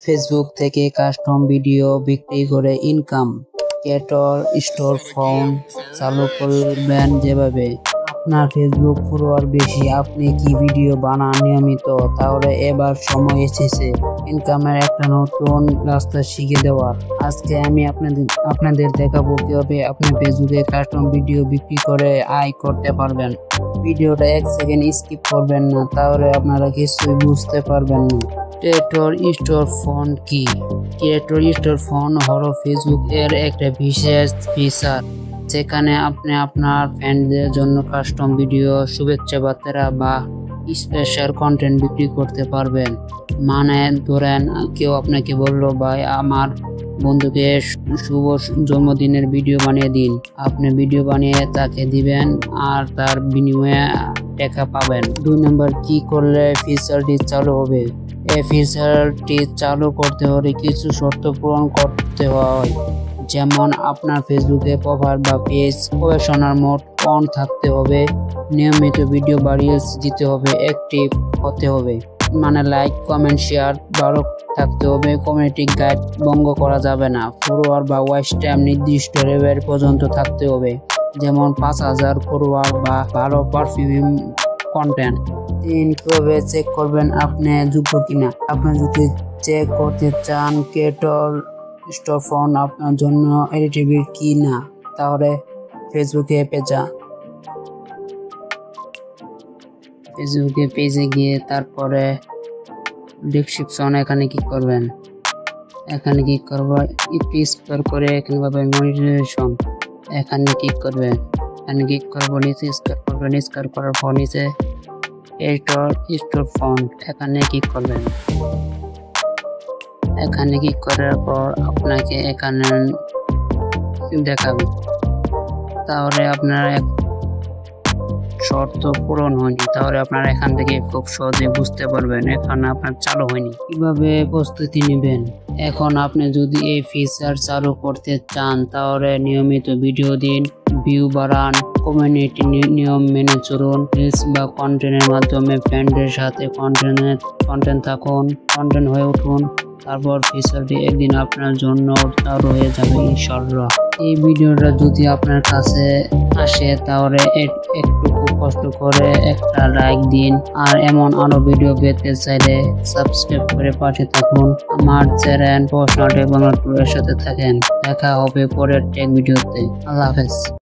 Facebook থেকে custom video বিক্রি করে ইনকাম। ক্রিয়েটর স্টোর ফর্ম চালু করবেন যেভাবে আপনার ফেসবুক ফলোয়ার বেশি, আপনি কি ভিডিও বানান নিয়মিত, তাহলে এবার সময় এসেছে ইনকামের একটা নতুন রাস্তা শিখে দেওয়ার। আজকে আমি আপনাদের দেখাবো কিভাবে আপনি ফেসবুকে কাস্টম ভিডিও বিক্রি করে আয় করতে পারবেন। ভিডিওটা 1 সেকেন্ড স্কিপ করবেন না, তাহলে আপনারা কিছুই বুঝতে পারবেন না। ক্রিয়েটর স্টোর ফন্ট কি? ক্রিয়েটর স্টোর ফন্ট হলো ফেসবুক এর একটা বিশেষ ফিচার, যেখানে আপনি আপনার ফ্যানদের জন্য কাস্টম ভিডিও, শুভেচ্ছা বার্তা বা স্পেশাল কন্টেন্ট বিক্রি করতে পারবেন। মানে ধরেন কেউ আপনাকে বললো, ভাই আমার বন্ধুকে শুভ জন্মদিনের ভিডিও বানিয়ে দিন। আপনি ভিডিও বানিয়ে তাকে দিবেন আর তার বিনিময়ে টাকা পাবেন। 2 নম্বর, কি করলে ফিচারটি চালু হবে? এই ফিচারটি চালু করতে হলে কিছু শর্ত পূরণ করতে হয়, যেমন আপনার ফেসবুকে প্রোফাইল বা পেজ প্রফেশনাল মোড অন থাকতে হবে, নিয়মিত ভিডিও বাড়িয়ে দিতে হবে, অ্যাক্টিভ হতে হবে, মানে লাইক কমেন্ট শেয়ার ভালো থাকতে হবে, কমিউনিটি গাইড ভঙ্গ করা যাবে না, ফলোয়ার বা ওয়াচ টাইম নির্দিষ্ট লেভেল পর্যন্ত থাকতে হবে, যেমন 5000 ফলোয়ার বা ভালো পারফিউম কন্টেন্ট। 3, কিভাবে চেক করবেন আপনি যোগ্য কিনা? আপনি যদি চেক করতে চান ক্রিয়েটর স্টোর ফন্ট আপনার জন্য এলিজিবল কি না, তাহলে ফেসবুকে পেজে গিয়ে তারপরে ডেসক্রিপশন এখানে ক্লিক করবেন। এখানে ক্লিক করবেন, একটু স্ক্রল করে এখানে পাবেন মনিটাইজেশন, এখানে ক্লিক করবেন। এখানে ক্লিক করব, নিচে স্ক্রল করবেন, স্ক্রল করার পর নিচে ক্রিয়েটর স্টোর ফন্ট এখানে ক্লিক করবেন। এখানে ক্লিক করার পর আপনাকে এখানে দেখাবে, তাহলে আপনার শর্ত পূরণ হয়নি, তাহলে আপনারা এখান থেকে খুব সহজে বুঝতে পারবেন এখানে আপনার চালু হয়নি। কিভাবে প্রস্তুতি নেবেন? এখন আপনি যদি এই ফিচার চালু করতে চান, তাহলে নিয়মিত ভিডিও দিন, ভিউ বাড়ান, কমিউনিটি নিয়ম মেনে চলুন, রিলস বা কন্টেন্টের মাধ্যমে ফ্রেন্ডের সাথে কন্টেন্ট হয়ে উঠুন। তারপর ফিচারটি একদিন আপনার জন্য চালু হয়ে যাবে ইনশাআল্লাহ। এই ভিডিওটা যদি আপনার কাছে আসে, তাহলে একটু কষ্ট করে একটা লাইক দিন, আর এমন আরো ভিডিও পেতে চাইলে সাবস্ক্রাইব করে পাশে থাকুন। আমার চ্যানেল প্রশ্ন বাংলা টুরের সাথে থাকেন। দেখা হবে পরের টেক ভিডিওতে। আল্লাহ হাফেজ।